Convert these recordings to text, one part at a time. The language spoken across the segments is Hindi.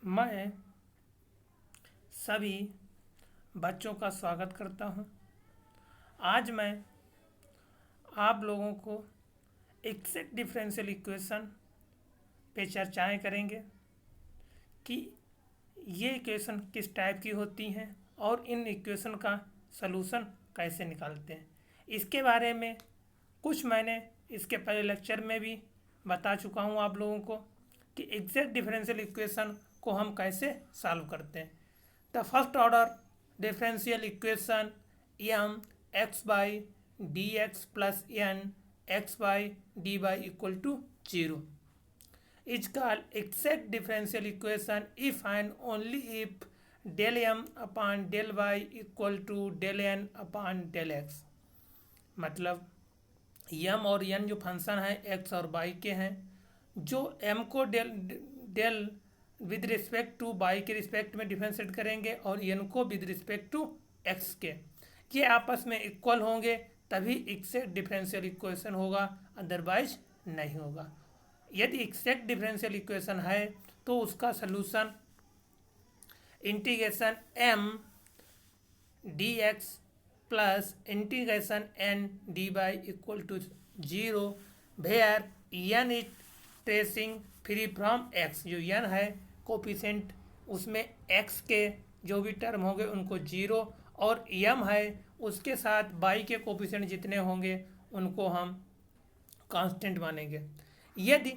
मैं सभी बच्चों का स्वागत करता हूँ। आज मैं आप लोगों को एक्सेक्ट डिफरेंशियल इक्वेशन पे चर्चाएं करेंगे कि ये इक्वेशन किस टाइप की होती हैं और इन इक्वेशन का सलूशन कैसे निकालते हैं। इसके बारे में कुछ मैंने इसके पहले लेक्चर में भी बता चुका हूँ आप लोगों को कि एग्जैक्ट डिफरेंशियल इक्वेशन को हम कैसे सॉल्व करते हैं। The first order differential equation m x by dx plus n x by dy equal to 0 is called exact differential equation if and only if del m upon del y equal to del n upon del x। मतलब m और n जो फंक्शन है x और y के हैं, जो m को del with respect to y के रिस्पेक्ट में डिफरेंशिएट करेंगे और n को विद रिस्पेक्ट टू x के, ये आपस में इक्वल होंगे तभी एक्सेक्ट डिफरेंशियल इक्वेशन होगा, अदरवाइज नहीं होगा। यदि एक्सेक्ट डिफरेंशियल इक्वेशन है तो उसका solution integration m dx plus integration n dy equal to 0 where n is tracing free from x। जो n है कोफिशिएंट उसमें x के जो भी टर्म होंगे उनको 0 और m है उसके साथ y के कोफिशिएंट जितने होंगे उनको हम कांस्टेंट मानेंगे। यदि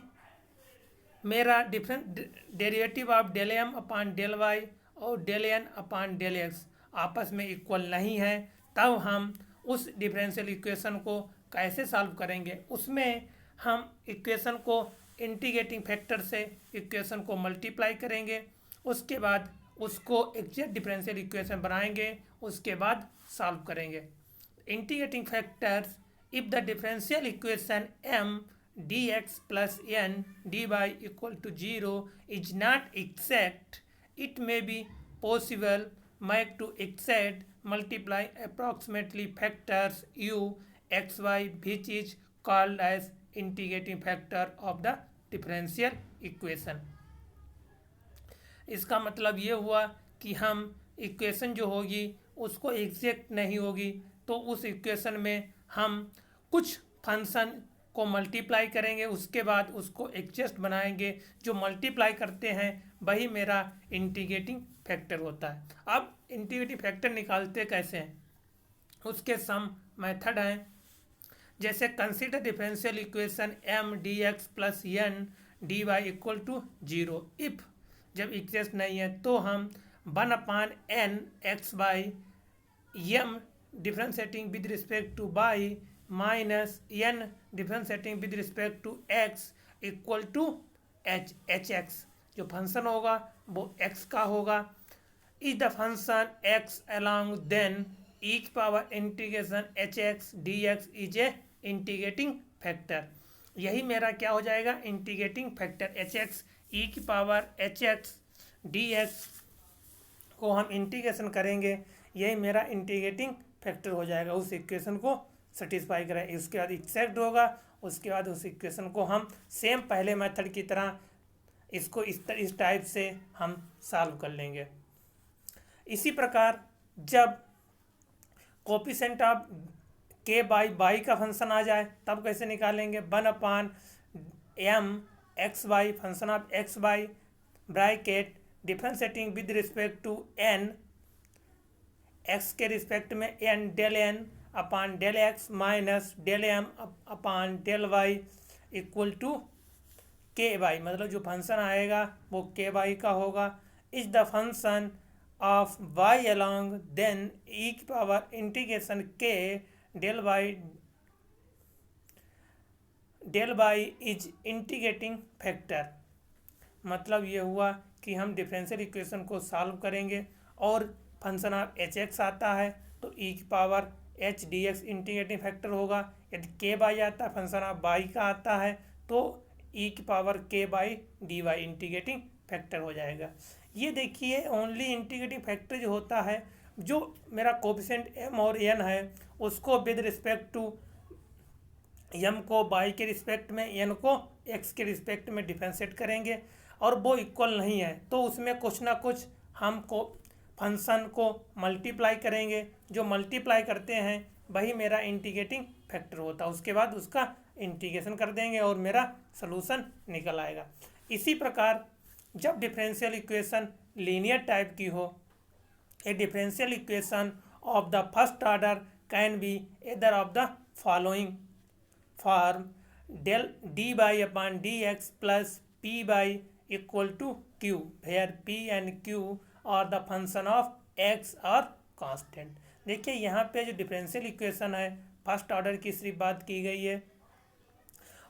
मेरा derivative of del M upon del Y और del N upon del X आपस में इक्वल नहीं है तब हम उस डिफरेंशियल इक्वेशन को कैसे सॉल्व करेंगे। उसमें हम इक्वेशन को इंटीग्रेटिंग फैक्टर से इक्वेशन को मल्टीप्लाई करेंगे, उसके बाद उसको एग्जैक्ट डिफरेंशियल इक्वेशन बनाएंगे, उसके बाद सॉल्व करेंगे। Integrating factors if the differential equation m dx plus n dy equal to 0 is not exact, it may be possible make to exact multiply approximately factors u x y which is called as integrating factor of the differential equation। इसका मतलब ये हुआ कि हम इक्वेशन जो होगी उसको एग्जैक्ट नहीं होगी तो उस इक्वेशन में हम कुछ फंक्शन को मल्टीप्लाई करेंगे, उसके बाद उसको एग्जैक्ट बनाएंगे। जो मल्टीप्लाई करते हैं वही मेरा इंटीग्रेटिंग फैक्टर होता है। अब इंटीग्रेटिंग फैक्टर निकालते कैसे हैं उसके सम मेथड हैं। जैसे consider differential equation m dx plus n dy equal to 0 if, जब एग्जैक्ट नहीं है तो हम 1 upon n x by m differentiating with respect to y minus n differentiating with respect to x equal to h x. जो फंक्शन होगा वो x का होगा। Is the function x along then e की power integration h x d x is a integrating factor. यही मेरा क्या हो जाएगा, इंटीग्रेटिंग फैक्टर एच एक्स ई की power H x d X को हम इंटीग्रेशन करेंगे, यही मेरा इंटीग्रेटिंग फैक्टर हो जाएगा। उस इक्वेशन को सेटिस्फाई करें, उसके बाद एक्सेक्ट होगा, उसके बाद उस इक्वेशन को हम सेम पहले मेथड की तरह इसको इस टाइप से हम सॉल्व कर लेंगे। इसी प्रकार जब coefficient of k y y का फंक्शन आ जाए तब कैसे निकालेंगे। 1 upon m x by function of x by bracket differentiating with respect to n x के रिस्पेक्ट में n del n upon del x minus del m upon del y equal to k y. मतलब जो फंक्शन आएगा वो के वाई का होगा। Is the function of y along then e की power integration k del y is integrating factor. मतलब ये हुआ कि हम डिफरेंशियल इक्वेशन को सॉल्व करेंगे और फंक्शन ऑफ एच एक्स आता है तो e की power H D x integrating factor होगा। यदि के बाई आता है फंक्शन ऑफ बाई का आता है तो e की power k y d y integrating factor हो जाएगा। ये देखिए ओनली इंटीग्रेटिंग फैक्टर जो होता है, जो मेरा कोफिशिएंट m और n है उसको विद रिस्पेक्ट टू m को y के रिस्पेक्ट में n को एक्स के रिस्पेक्ट में डिफरेंशिएट करेंगे और वो इक्वल नहीं है तो उसमें कुछ ना कुछ हम को फंक्शन को मल्टीप्लाई करेंगे, जो मल्टीप्लाई करते हैं वही मेरा इंटीग्रेटिंग फैक्टर होता है। उसके बाद उसका इंटीग्रेशन कर देंगे और मेरा सलूशन निकल आएगा। इसी प्रकार जब डिफरेंशियल इक्वेशन लीनियर टाइप की हो, ए differential equation of the first order can be either of the following form: del dy upon dx plus p by equal to q, where p and q are the function of x or constant। देखिए यहाँ पे जो डिफरेंशियल इक्वेशन है फर्स्ट ऑर्डर की सिर्फ बात की गई है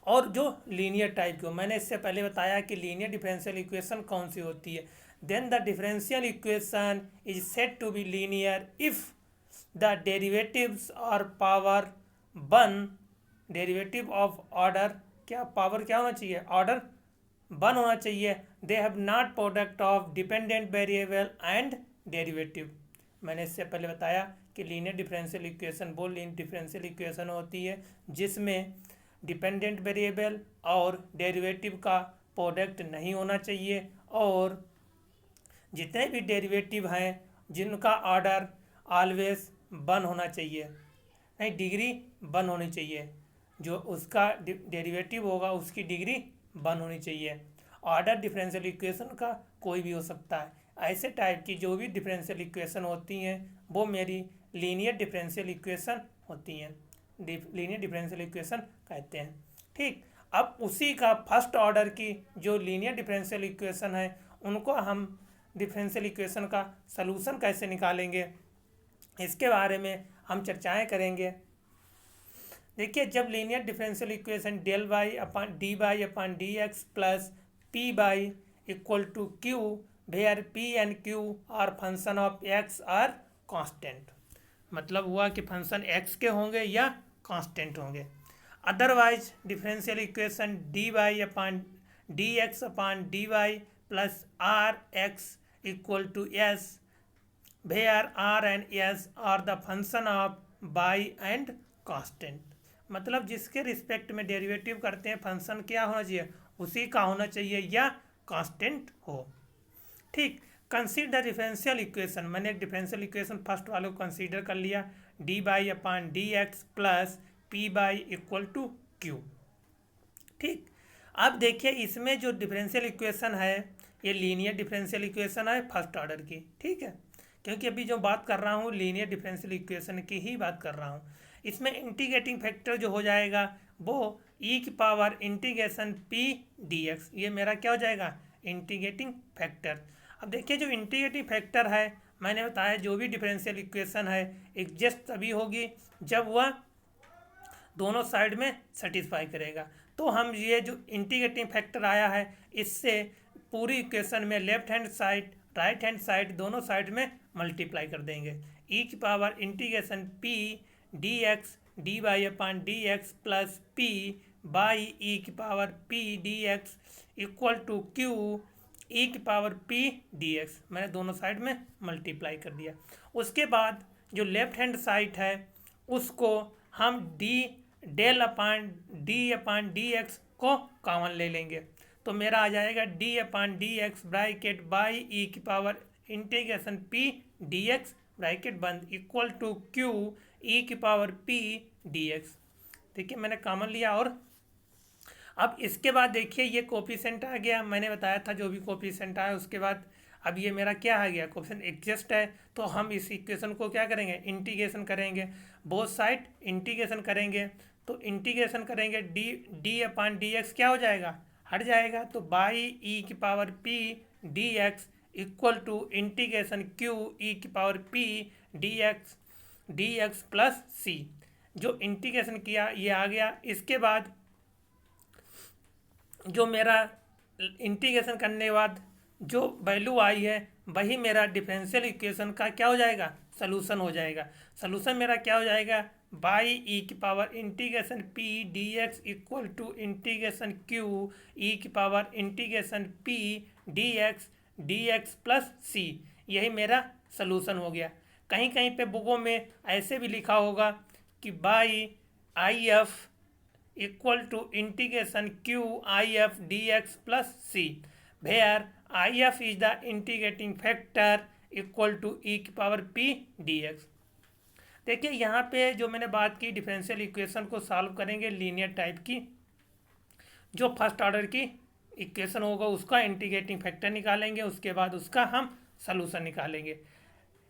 और जो लीनियर टाइप की हो, मैंने इससे पहले बताया कि लीनियर डिफरेंशियल इक्वेशन कौन सी होती है। Then the differential equation is said to be linear if the derivatives और power one, derivative of order क्या, पावर क्या होना चाहिए, ऑर्डर वन होना चाहिए। They have not product of dependent variable and derivative. मैंने इससे पहले बताया कि लीनियर डिफरेंशियल इक्वेशन वो लीनियर डिफरेंशियल इक्वेशन होती है जिसमें डिपेंडेंट वेरिएबल और डेरिवेटिव का प्रोडक्ट नहीं होना चाहिए और जितने भी डेरिवेटिव हैं जिनका ऑर्डर ऑलवेज वन होना चाहिए, नहीं डिग्री वन होनी चाहिए, जो उसका डेरिवेटिव होगा उसकी डिग्री वन होनी चाहिए। ऑर्डर डिफरेंशियल इक्वेशन का कोई भी हो सकता है। ऐसे टाइप की जो भी डिफरेंशियल इक्वेशन होती हैं वो मेरी लीनियर डिफरेंशियल इक्वेशन होती हैं, लीनियर डिफरेंशियल इक्वेशन कहते हैं। ठीक, अब उसी का फर्स्ट ऑर्डर की जो लीनियर डिफरेंशियल इक्वेशन है उनको हम डिफरेंशियल इक्वेशन का सलूशन कैसे निकालेंगे इसके बारे में हम चर्चाएं करेंगे। देखिए, जब linear differential equation del y upon D x plus P y equal to q, where p and q are function of x or constant, मतलब हुआ कि फंक्शन एक्स के होंगे या कांस्टेंट होंगे। Otherwise differential equation d Y upon D x upon d y plus r x equal to s, where r and s are the function of y and constant, मतलब जिसके रिस्पेक्ट में डेरिवेटिव करते हैं फंक्शन क्या होना चाहिए, उसी का होना चाहिए या कांस्टेंट हो। ठीक, कंसीडर डिफरेंशियल इक्वेशन, मैंने एक डिफरेंशियल इक्वेशन फर्स्ट वाले को कंसीडर कर लिया, d y upon D x plus P y equal to q. ठीक, अब देखिए इसमें जो डिफरेंशियल इक्वेशन है ये लीनियर डिफरेंशियल इक्वेशन है फर्स्ट ऑर्डर की। ठीक है, क्योंकि अभी जो बात कर रहा हूँ लीनियर डिफरेंशियल इक्वेशन की ही बात कर रहा हूँ। इसमें इंटीग्रेटिंग फैक्टर जो हो जाएगा वो ई की power integration P D x, ये मेरा क्या हो जाएगा, इंटीग्रेटिंग फैक्टर। अब देखिए जो इंटीग्रेटिंग फैक्टर है मैंने बताया जो भी डिफरेंशियल इक्वेशन है एग्जिस्ट तभी होगी जब वह दोनों साइड में सेटिस्फाई करेगा। तो हम ये जो इंटीग्रेटिंग फैक्टर आया है इससे पूरी इक्वेशन में left hand side right hand side दोनों साइड में मल्टीप्लाई कर देंगे। ई की power integration P D X D Y upon D x plus P by e की power P D x equal to Q e की पावर पी डी एक्स, मैंने दोनों साइड में मल्टीप्लाई कर दिया। उसके बाद जो लेफ्ट हैंड साइड है उसको हम डेल अपॉन डी एक्स को कॉमन ले लेंगे, तो मेरा आ जाएगा D upon D X bracket by e की power integration P D X bracket बंद इक्वल टू क्यू ई की पावर पी डी एक्स। देखिए मैंने कॉमन लिया और अब इसके बाद देखिए ये कोफिशिएंट आ गया, मैंने बताया था जो भी कोफिशिएंट आया उसके बाद अब ये मेरा क्या आ गया, कोफिशिएंट एग्जिस्ट है। तो हम इस इक्वेशन को क्या करेंगे, इंटीग्रेशन करेंगे, बोथ साइड इंटीग्रेशन करेंगे। तो इंटीग्रेशन करेंगे डी अपॉन डी एक्स क्या हो जाएगा, हट जाएगा, तो बाई ई की power P D x equal to integration q e की power P D x plus c. जो इंटीग्रेशन किया ये आ गया। इसके बाद जो मेरा इंटीग्रेशन करने के बाद जो वैल्यू आई है वही मेरा डिफरेंशियल इक्वेशन का क्या हो जाएगा, सलूशन हो जाएगा। सलूशन मेरा क्या हो जाएगा, बाई ई की power integration P D x equal to integration q e की power integration P D x plus c. यही मेरा सलूशन हो गया। कहीं कहीं पे बुकों में ऐसे भी लिखा होगा कि y I F equal to integration q I F d x plus c, where I F is the integrating factor equal to e की पावर पी डी एक्स। देखिए यहाँ पे जो मैंने बात की डिफरेंशियल इक्वेशन को सॉल्व करेंगे लीनियर टाइप की, जो फर्स्ट ऑर्डर की इक्वेशन होगा उसका इंटीग्रेटिंग फैक्टर निकालेंगे, उसके बाद उसका हम सलूशन निकालेंगे।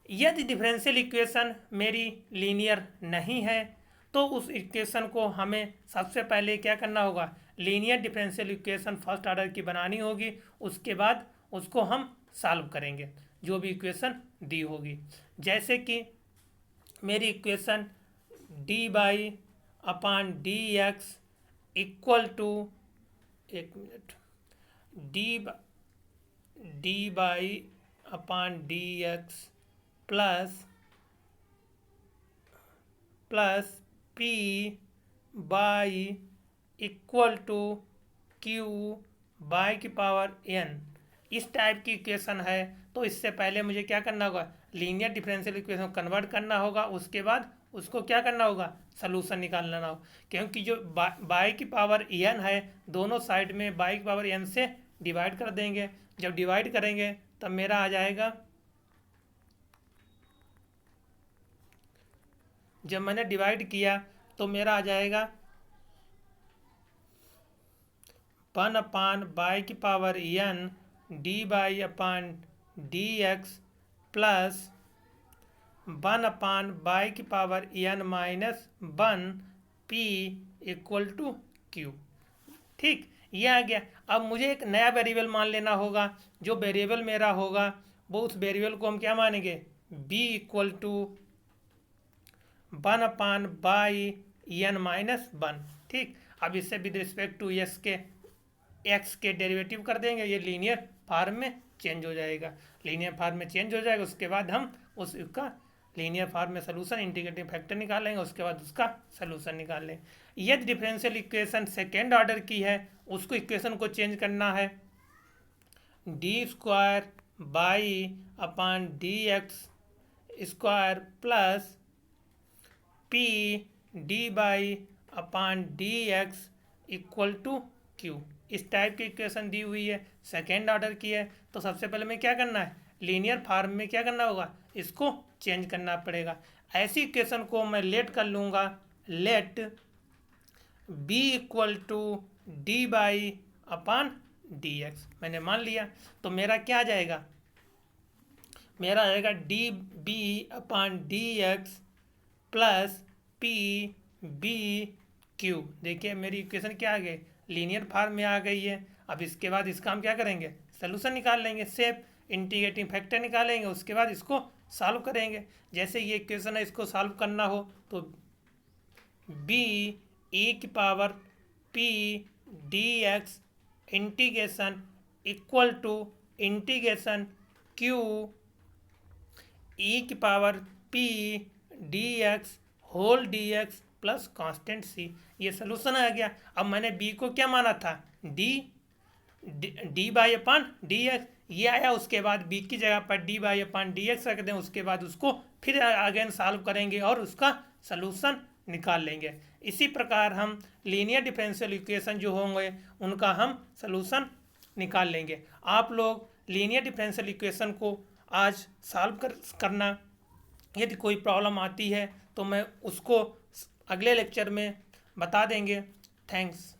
यदि डिफरेंशियल इक्वेशन मेरी लीनियर नहीं है तो उस इक्वेशन को हमें सबसे पहले क्या करना होगा, linear differential equation first order की बनानी होगी, उसके बाद उसको हम सॉल्व करेंगे जो भी इक्वेशन दी होगी। जैसे कि मेरी equation d y upon d x equal to, एक मिनट, d y upon d x plus P y equal to q y की पावर एन, इस टाइप की इक्वेशन है। तो इससे पहले मुझे क्या करना होगा, लीनियर डिफरेंशियल इक्वेशन कन्वर्ट करना होगा, उसके बाद उसको क्या करना होगा, सलूशन निकालना होगा। क्योंकि जो बाई की पावर एन है, दोनों साइड में बाई की पावर एन से डिवाइड कर देंगे। जब डिवाइड करेंगे तब मेरा आ जाएगा, जब मैंने डिवाइड किया तो मेरा आ जाएगा 1 अपान बाई की power n d y upon d x plus 1 upon y की power n minus 1 p equal to q. ठीक, ये आ गया। अब मुझे एक नया वेरिएबल मान लेना होगा। जो वेरिएबल मेरा होगा वो उस वेरिएबल को हम क्या मानेंगे, v equal to 1 upon y n minus 1। ठीक, अब इससे विद रिस्पेक्ट टू एक्स के डेरिवेटिव कर देंगे, ये लीनियर फार्म में चेंज हो जाएगा। लीनियर फार्म में चेंज हो जाएगा, उसके बाद हम उसका लीनियर फार्म में सलूशन इंटीग्रेटिंग फैक्टर निकालेंगे, उसके बाद उसका सलूशन निकाल लेंगे। यदि डिफरेंशियल इक्वेशन सेकेंड ऑर्डर की है, उसको इक्वेशन को चेंज करना है, d square y upon d x square plus p d y upon d x equal to q, इस टाइप की इक्वेशन दी हुई है, सेकेंड ऑर्डर की है। तो सबसे पहले मैं क्या करना है, लीनियर फार्म में क्या करना होगा, इसको चेंज करना पड़ेगा। ऐसी इक्वेशन को मैं लेट कर लूँगा, let p equal to d y upon d x मैंने मान लिया। तो मेरा क्या आ जाएगा, मेरा आ जाएगा d b upon d x plus p b q. देखिए मेरी इक्वेशन क्या आ गई, लीनियर फार्म में आ गई है। अब इसके बाद इसका हम क्या करेंगे, सलूशन निकाल लेंगे, सेफ इंटीग्रेटिंग फैक्टर निकालेंगे, उसके बाद इसको सॉल्व करेंगे। जैसे ये इक्वेशन है, इसको सॉल्व करना हो तो बी ई की power P D x integration equal to integration q e की power P D x whole d x plus constant c, ये सलूशन आ गया। अब मैंने बी को क्या माना था, D y upon d x, ये आया। उसके बाद बी की जगह पर D y upon d x रख दें, उसके बाद उसको फिर अगेन सॉल्व करेंगे और उसका सलूशन निकाल लेंगे। इसी प्रकार हम लीनियर डिफरेंशियल इक्वेशन जो होंगे उनका हम सलूशन निकाल लेंगे। आप लोग लीनियर डिफरेंशियल इक्वेशन को आज सॉल्व करना। यदि कोई प्रॉब्लम आती है तो मैं उसको अगले लेक्चर में बता देंगे। थैंक्स।